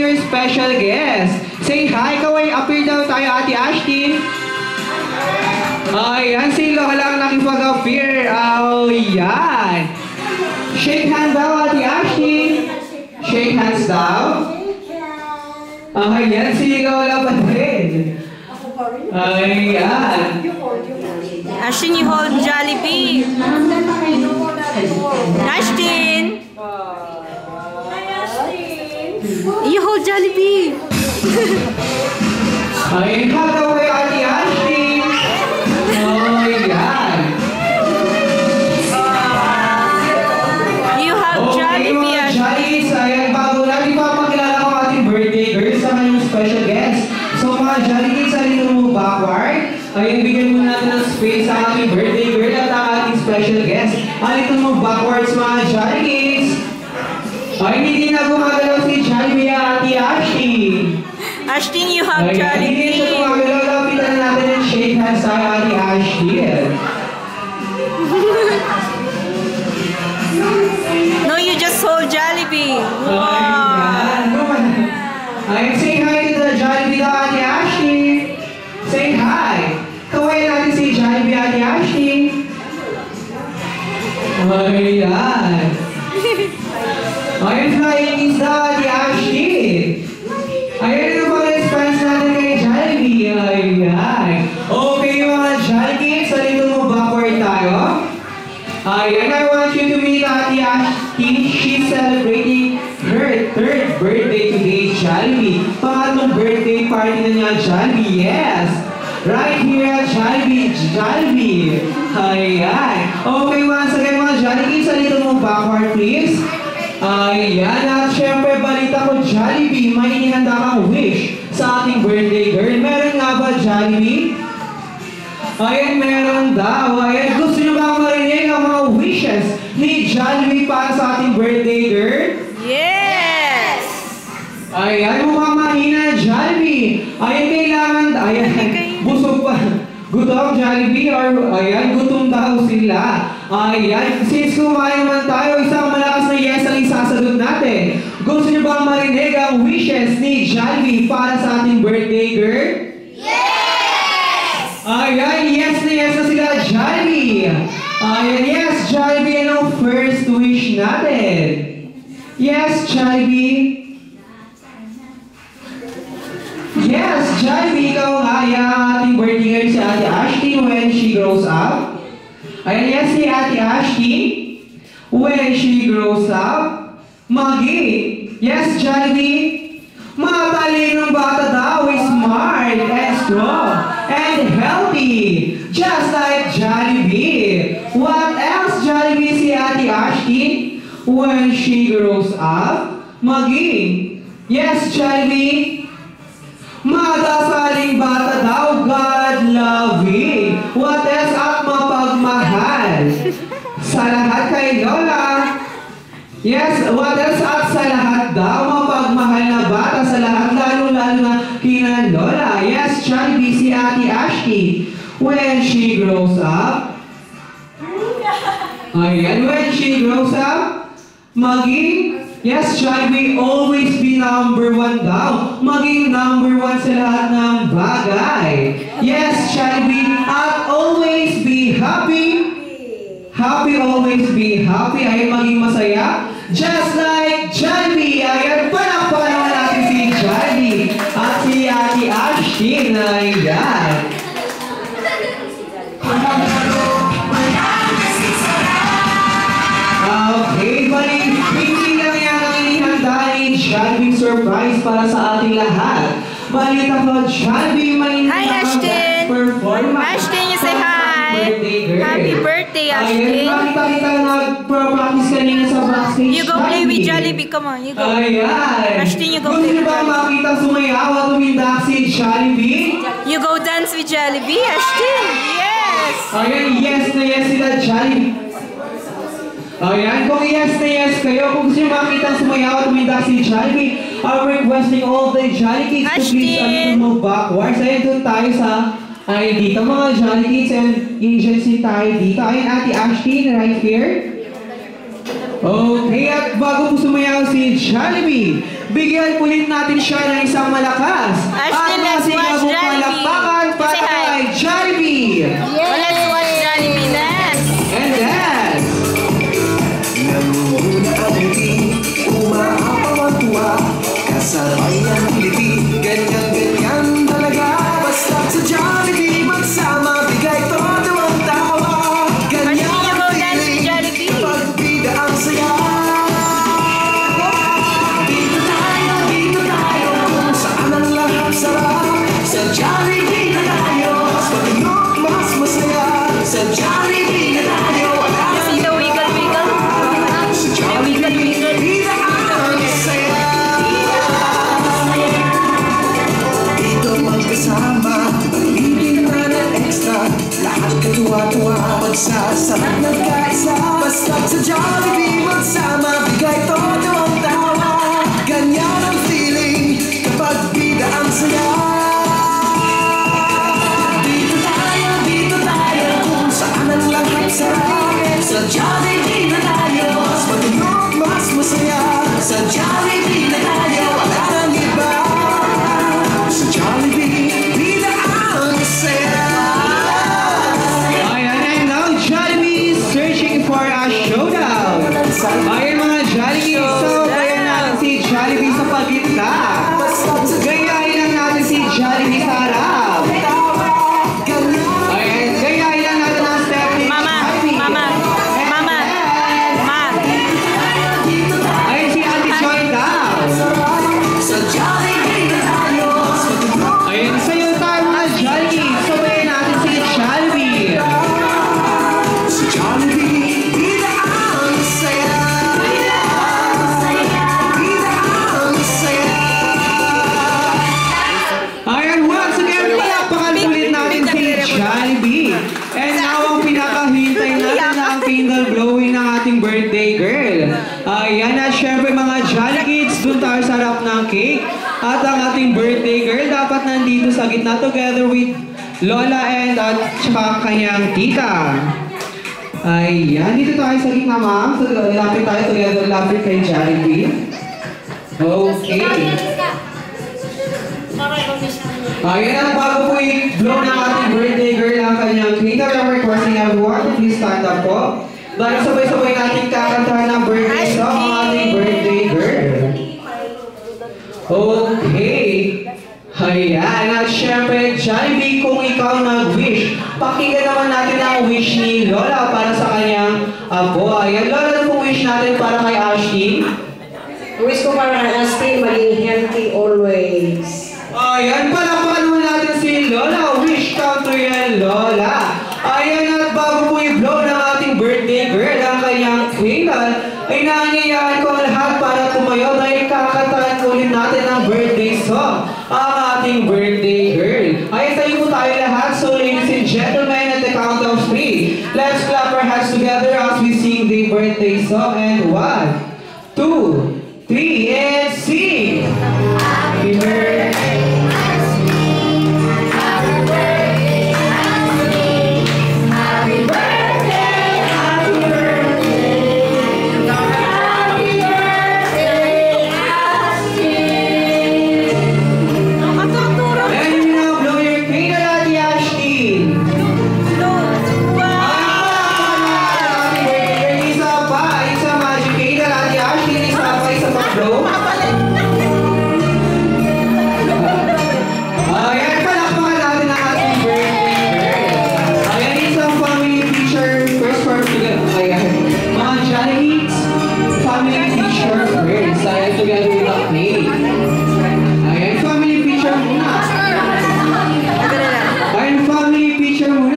your special guest. Say hi, kaway appear daw tayo, Ate Ashtin. Ayan, sila ka lang nakipag-appear. Oh, yan. Shake hands daw, Ate Ashtin. Shake hands daw. Ayan, sila ka lang pa din. Ayan. Ashtin, you hold Jollibee. Ashtin. You hold Jollibee. Ayan, hagaw kay Ate Ashtin. Ayan. You have Jollibee, Ashtin. Jollies, ayan, bago natin papakilala ko ating birthday girls sa kanyang special guest. So mga Jollies, halino mo backward. Ayan, bigyan mo natin ng space sa ating birthday girl at ang ating special guest. Halino mo backwards mga Jollies. Ay, hindi na gumagalaw si Jollibee at Ate Ashtin. Ashtin, you have Hindi Jollibee. na gumagalaw. Lapitan na natin ang shake hands sa Ate Ashtin. No, you just hold Jollibee. Wow. Ayan, say hi to the Jollibee na Ate Ashtin. Say hi. Kaway natin si Jollibee Ate Ashtin. Ayan. Ayan, flying is the Ate Ashtin. Ayan, ano pang response natin kay Jollibee? Ayan. Okay mga Jollibee, sa lito mo backward tayo. Ayan, I want you to meet Ate Ashtin. She's celebrating her 3rd birthday today, Jollibee. Pangatlong birthday party na niya, Jollibee. Yes! Right here at Jollibee. Ayan. Okay, once again mga Jollibee, sa lito mo backward please. Ayan, at syempre balita ko Jollibee, may inihanda kang wish sa ating birthday girl. Meron nga ba Jollibee? Ayan, meron daw. Ayan, gusto nyo ba marinig ang mga wishes ni Jollibee para sa ating birthday girl? Yes! Ayan, mukhang mahina Jollibee. Ayan, kailangan, ayan, busog pa. Gutom Jollibee or ayan, gutom daw sila. Ayan, since kumain naman tayo, isang malakas na yes ang isasagot natin. Gusto niyo bang marinig ang wishes ni Jollibee para sa ating birthday girl? Yes! Ayan, yes na yes na sila Jollibee. Ayan, yes Jollibee, anong first wish natin? Yes Jollibee. Yes, Jollibee, ikaw nga yung ating birthday girl si Ate Ashtin when she grows up. Ayan, yes si Ate Ashtin when she grows up. Magi, yes Jollibee, matalinong bata daw, smart and strong and healthy, just like Jollibee. What else Jollibee si Ate Ashtin when she grows up? Magi, yes Jollibee, madasaling bata daw, God-loving. What else at mapagmahal? Sa lahat kay Lola. Yes, what else at sa lahat daw, mapagmahal na bata sa lahat, lalo-lalo na kina Lola. Yes, Jollibee si Ate Ashtin when she grows up. Ayan, when she grows up, maging yes, Jollibee, always be number 1 daw. Maging number 1 sa lahat ng bagay. Yes, Jollibee, at always be happy. Happy, always be happy. Ay maging masaya. Just like Jollibee. Ayan, palakpakan naman natin si Jollibee. At si Ate Ashtin. Ayan. Okay, bali, hindi lang yan ang inihanda ni Jollibee surprise para sa ating lahat. Balita ko, Jollibee, may Hi, Ashtin! Ashtin, you say hi! Happy birthday, Ashtin! Ayan, makita kita nag-practice kanina sa backstage. You go play with Jollibee, come on, you go. Ayan! Ashtin, you go play with Gusto ba Jollibee? makita sumayaw at umindak si Jollibee? You go dance with Jollibee, Ashtin! Yes! Ayan, yes na yes sila Jollibee. Ayan, kung yes na yes kayo, kung gusto nyo makita sumayaw at umindak si Jollibee, I'm requesting all the Jolly Kids to please move backwards. Ayan, doon tayo sa ay dito mga Jolly Kids and agency tayo dito. Ayan, Ate Ashtin, right here. Okay, at bago po sumayaw si Jollibee, bigyan ulit natin siya ng isang malakas. Ashley, let's watch Jollibee. Palakpakan para Say hi. kay Jollibee. Oh, let's watch Jollibee dance. And dance. Nangunguna ang ngiti, umaapaw ang tuwa, kasabay ang ngiti, ganyan-ganyan talaga. Basta sa Jollibee, magsama, bigay todo ang tawa. Ganyan ang feeling, kapag bida ang saya. Dito tayo, kung saan ang lahat sarap. Sa Jollibee na tayo, mas matinok, mas masaya. Sa Jollibee na tayo, wala See the wiggle, wiggle. sa Jollibee, bida ang saya. Dito magkasama, pag-ibig na ng extra, lahat katuwa-tuwa, magsasarap ng kaisa. Basta sa Jollibee, magsama, bigay todo ang tawa. Ganyan ang feeling, kapag bida ang saya. Dito tayo, kung saan ang lahat sarap. Sa Jollibee na tayo, mas matinok, mas masaya. Sa Jollibee na tayo, wala nang iba. Sa Jollibee, bida ang saya. Ayan, and now Jollibee is searching for a showdown. Ayan mga Jollibee, so kaya natin si Jollibee sa pagitna. Gayahin lang natin si Jollibee sa harap. Ayan, gayahin lang natin ang step ni Mama, Jollibee. mama, mama, ma. Ayan si Ate Joy daw. Sa Jollibee na tayo, mas matinok. Ayan, sayo tayo mga Jollibee. Sabayin natin si Jollibee. Sa Jollibee, bida ang saya. Bida ang saya. Ayan, once again, palakpakan natin si Jollibee. And now, ang pinakahintay natin na ang candle blowing ng ating birthday girl. Ayan, at syempre mga Jolly Kids, dun tayo sa harap ng cake. At ang ating birthday girl dapat nandito sa gitna together with Lola and at saka kanyang tita. Ayan, dito tayo sa gitna, ma'am. So, lapit tayo together, lapit kay Jollibee. Okay. Ayan ang bago po i-blow ng ating birthday girl ang kanyang tita. We are requesting everyone to please stand up po. Dahil sabay-sabay natin kakantahan ng birthday song ang ating birthday girl. Okay. Ayan. At syempre, Jollibee, kung ikaw nag-wish, pakinggan naman natin ang wish ni Lola para sa kanyang apo. Ayan, Lola, ano pong wish natin para kay Ashley? Wish ko para kay Ashley maging healthy always. Ayan, palakpakan naman natin si Lola. Wish come to yan, Lola. Ayan, at bago po i-blow ng ating birthday girl ang kanyang candle, ay nangyayaan ko ang lahat para tumayo dahil kakantahan ko ulit natin ang birthday song, ang ating birthday girl. Ayan, tayo po tayo lahat. So, ladies and gentlemen, at the count of 3, let's clap our hands together as we sing the birthday song. And 1, 2, 3, and sing! Happy birthday! Family picture, together with